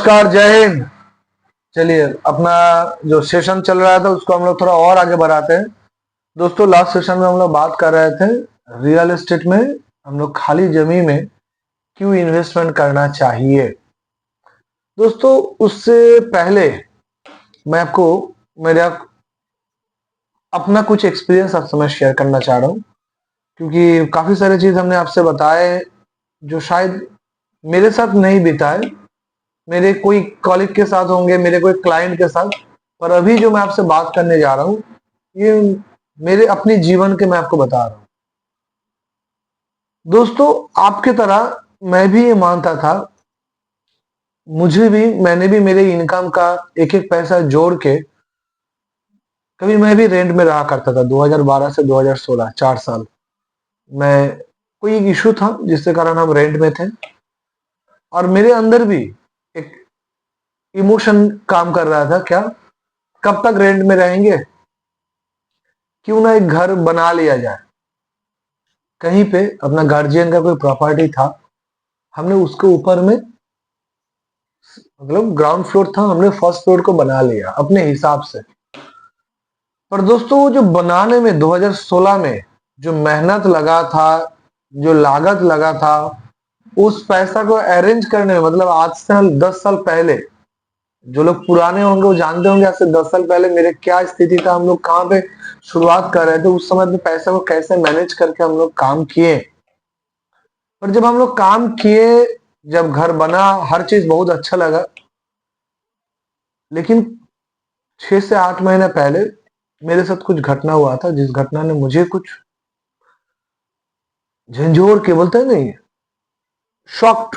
नमस्कार, जय हिंद। चलिए, अपना जो सेशन चल रहा था उसको हम लोग थोड़ा और आगे बढ़ाते हैं। दोस्तों, लास्ट सेशन में हम लोग बात कर रहे थे रियल एस्टेट में हम लोग खाली जमीन में क्यों इन्वेस्टमेंट करना चाहिए। दोस्तों, उससे पहले मैं आपको मेरा अपना कुछ एक्सपीरियंस आप समय शेयर करना चाह रहा हूँ, क्योंकि काफी सारी चीज हमने आपसे बताए जो शायद मेरे साथ नहीं बीता है, मेरे कोई कॉलिग के साथ होंगे, मेरे कोई क्लाइंट के साथ, पर अभी जो मैं आपसे बात करने जा रहा हूं ये मेरे अपने जीवन के मैं आपको बता रहा हूं। दोस्तों, आपके तरह मैं भी ये मानता था, मैंने भी मेरे इनकम का एक एक पैसा जोड़ के कभी मैं भी रेंट में रहा करता था। 2012 से 2016 4 साल मैं कोई एक इशू था जिसके कारण हम रेंट में थे, और मेरे अंदर भी एक इमोशन काम कर रहा था, क्या कब तक रेंट में रहेंगे, क्यों ना एक घर बना लिया जाए। कहीं पे अपना गार्जियन का कोई प्रॉपर्टी था, हमने उसके ऊपर में मतलब ग्राउंड फ्लोर था, हमने फर्स्ट फ्लोर को बना लिया अपने हिसाब से। पर दोस्तों, वो जो बनाने में 2016 में जो मेहनत लगा था, जो लागत लगा था, उस पैसा को अरेंज करने में, मतलब आज से 10 साल पहले, जो लोग पुराने होंगे वो जानते होंगे आज से 10 साल पहले मेरे क्या स्थिति था, हम लोग कहाँ पे शुरुआत कर रहे थे, उस समय पे पैसा को कैसे मैनेज करके हम लोग काम किए। पर जब हम लोग काम किए, जब घर बना, हर चीज बहुत अच्छा लगा, लेकिन 6 से 8 महीने पहले मेरे साथ कुछ घटना हुआ था, जिस घटना ने मुझे कुछ झंझोर के, बोलते हैं नहीं, शॉक्ड,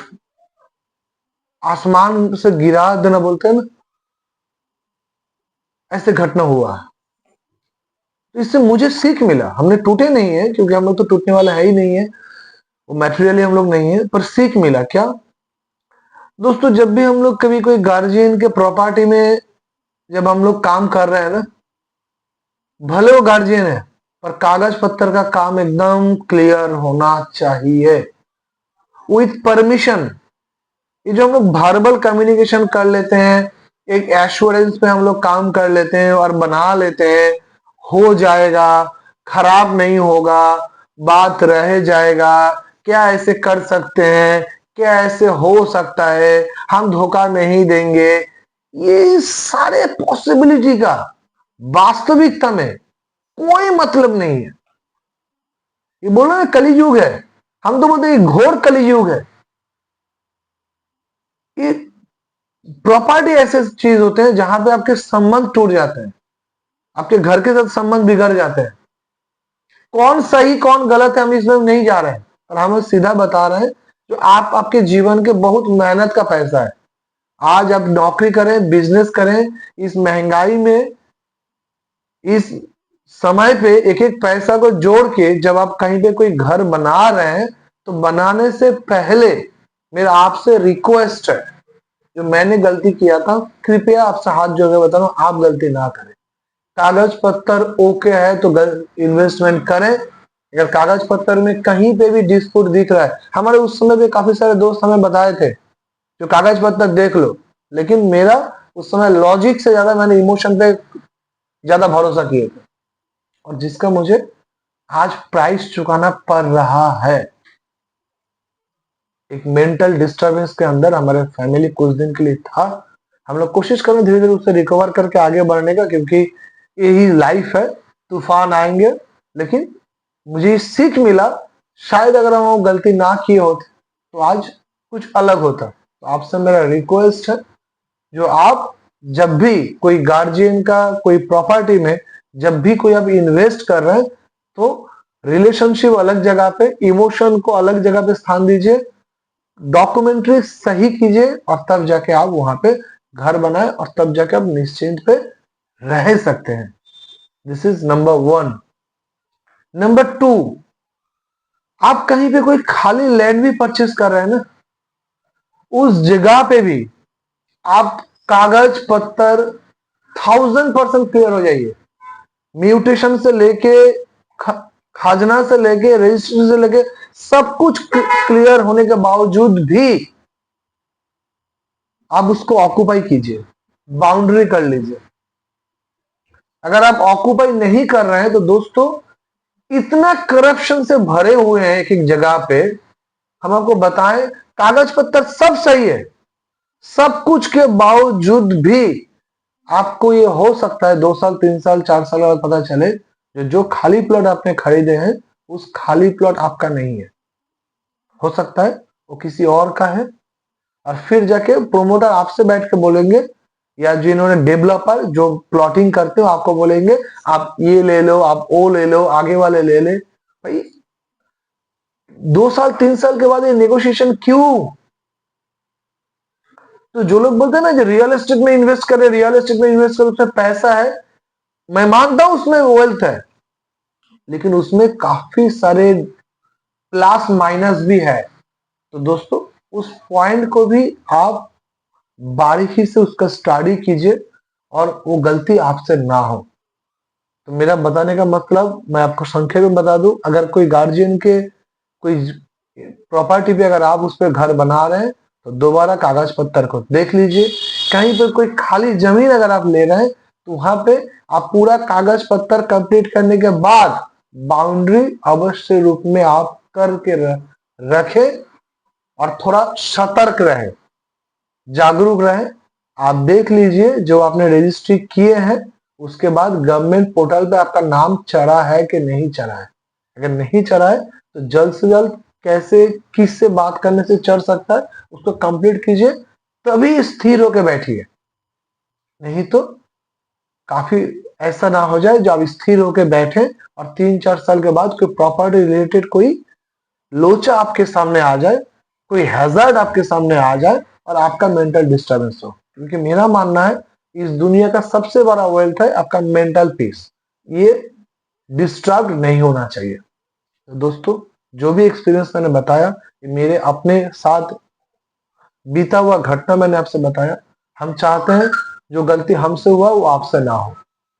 आसमान से गिरा देना बोलते हैं ना, ऐसे घटना हुआ। तो इससे मुझे सीख मिला। हमने टूटे नहीं है, क्योंकि हम लोग तो टूटने वाला है ही नहीं है, वो मैटेरियली हम लोग नहीं है, पर सीख मिला क्या। दोस्तों, जब भी हम लोग कभी कोई गार्जियन के प्रॉपर्टी में जब हम लोग काम कर रहे हैं ना, भले वो गार्जियन है, पर कागज पत्थर का काम एकदम क्लियर होना चाहिए, विथ परमिशन। ये जो हम लोग वर्बल कम्युनिकेशन कर लेते हैं, एक एश्योरेंस पे हम लोग काम कर लेते हैं और बना लेते हैं, हो जाएगा, खराब नहीं होगा, बात रह जाएगा, क्या ऐसे कर सकते हैं, क्या ऐसे हो सकता है, हम धोखा नहीं देंगे, ये सारे पॉसिबिलिटी का वास्तविकता में कोई मतलब नहीं है। ये बोलो ना कलयुग है, हम तो बोलते हैं घोर कलयुग है। ये प्रॉपर्टी ऐसे चीज होते हैं जहां पे आपके संबंध टूट जाते हैं, आपके घर के साथ संबंध बिगड़ जाते हैं। कौन सही कौन गलत है हम इसमें नहीं जा रहे हैं, और हम सीधा बता रहे हैं जो आपके जीवन के बहुत मेहनत का पैसा है। आज आप नौकरी करें, बिजनेस करें, इस महंगाई में, इस समय पे एक एक पैसा को जोड़ के जब आप कहीं पे कोई घर बना रहे हैं, तो बनाने से पहले मेरा आपसे रिक्वेस्ट है, जो मैंने गलती किया था, कृपया आपसे हाथ जोड़ के बता रहा हूं, आप गलती ना करें। कागज पत्तर ओके है तो इन्वेस्टमेंट करें। अगर कागज पत्तर में कहीं पे भी डिस्प्यूट दिख रहा है, हमारे उस समय पे काफी सारे दोस्त हमें बताए थे जो कागज पत्तर देख लो, लेकिन मेरा उस समय लॉजिक से ज्यादा मैंने इमोशन पे ज्यादा भरोसा किए थे, और जिसका मुझे आज प्राइस चुकाना पड़ रहा है। एक मेंटल डिस्टरबेंस के अंदर हमारे फैमिली कुछ दिन के लिए था। हम लोग कोशिश करें धीरे धीरे उससे रिकवर करके आगे बढ़ने का, क्योंकि यही लाइफ है, तूफान आएंगे। लेकिन मुझे सीख मिला, शायद अगर हम वो गलती ना किए होते तो आज कुछ अलग होता। तो आपसे मेरा रिक्वेस्ट है, जो आप जब भी कोई गार्जियन का कोई प्रॉपर्टी में जब भी कोई आप इन्वेस्ट कर रहे हैं, तो रिलेशनशिप अलग जगह पे, इमोशन को अलग जगह पे स्थान दीजिए, डॉक्यूमेंट्री सही कीजिए, और तब जाके आप वहां पे घर बनाए, और तब जाके आप निश्चिंत पे रह सकते हैं। This is number 1। नंबर 2, आप कहीं पे कोई खाली लैंड भी परचेस कर रहे हैं ना, उस जगह पे भी आप कागज पत्तर 1000% क्लियर हो जाइए। म्यूटेशन से लेके खाजना से लेके रजिस्ट्रेशन से लेके सब कुछ क्लियर होने के बावजूद भी आप उसको ऑक्यूपाई कीजिए, बाउंड्री कर लीजिए। अगर आप ऑक्यूपाई नहीं कर रहे हैं तो दोस्तों इतना करप्शन से भरे हुए हैं एक एक जगह पे, हम आपको बताएं कागज पत्तर सब सही है, सब कुछ के बावजूद भी आपको ये हो सकता है 2 साल 3 साल 4 साल बाद पता चले जो खाली प्लॉट आपने खरीदे हैं उस खाली प्लॉट आपका नहीं है, हो सकता है वो किसी और का है। और फिर जाके प्रोमोटर आपसे बैठ के बोलेंगे, या जिन्होंने डेवलपर जो प्लॉटिंग करते हो आपको बोलेंगे आप ये ले लो, आप वो ले लो, आगे वाले ले ले। भाई 2 साल 3 साल के बाद ये नेगोशिएशन क्यों? तो जो लोग बोलते हैं ना जो रियल एस्टेट में इन्वेस्ट करे, रियल एस्टेट में इन्वेस्ट करे, उसमें पैसा है, मैं मानता हूं उसमें वेल्थ है, लेकिन उसमें काफी सारे प्लस माइनस भी है। तो दोस्तों उस पॉइंट को भी आप बारीकी से उसका स्टडी कीजिए और वो गलती आपसे ना हो। तो मेरा बताने का मतलब मैं आपको संक्षेप में बता दूं, अगर कोई गार्जियन के कोई प्रॉपर्टी पे अगर आप उस पर घर बना रहे हैं तो दोबारा कागज पत्तर को देख लीजिए। कहीं पर कोई खाली जमीन अगर आप ले रहे हैं तो वहां पे आप पूरा कागज पत्तर कंप्लीट करने के बाद बाउंड्री अवश्य रूप में आप करके रखें और थोड़ा सतर्क रहे, जागरूक रहे। आप देख लीजिए जो आपने रजिस्ट्री किए हैं उसके बाद गवर्नमेंट पोर्टल पे आपका नाम चढ़ा है कि नहीं चढ़ा है। अगर नहीं चढ़ा है तो जल्द से जल्द कैसे किससे बात करने से चढ़ सकता है उसको कंप्लीट कीजिए, तभी स्थिर होकर बैठिए। नहीं तो काफी ऐसा ना हो जाए जो आप स्थिर होकर बैठे और 3-4 साल के बाद कोई प्रॉपर्टी रिलेटेड कोई लोचा आपके सामने आ जाए, कोई हैजर्ड आपके सामने आ जाए और आपका मेंटल डिस्टर्बेंस हो। क्योंकि मेरा मानना है इस दुनिया का सबसे बड़ा वेल्थ है आपका मेंटल पीस, ये डिस्टर्ब नहीं होना चाहिए। तो दोस्तों जो भी एक्सपीरियंस मैंने बताया ये मेरे अपने साथ बीता हुआ घटना मैंने आपसे बताया। हम चाहते हैं जो गलती हमसे हुआ वो आपसे ना हो।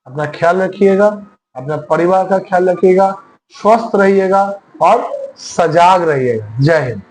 अपना ख्याल रखिएगा, अपना परिवार का ख्याल रखिएगा, स्वस्थ रहिएगा और सजाग रहिएगा। जय हिंद।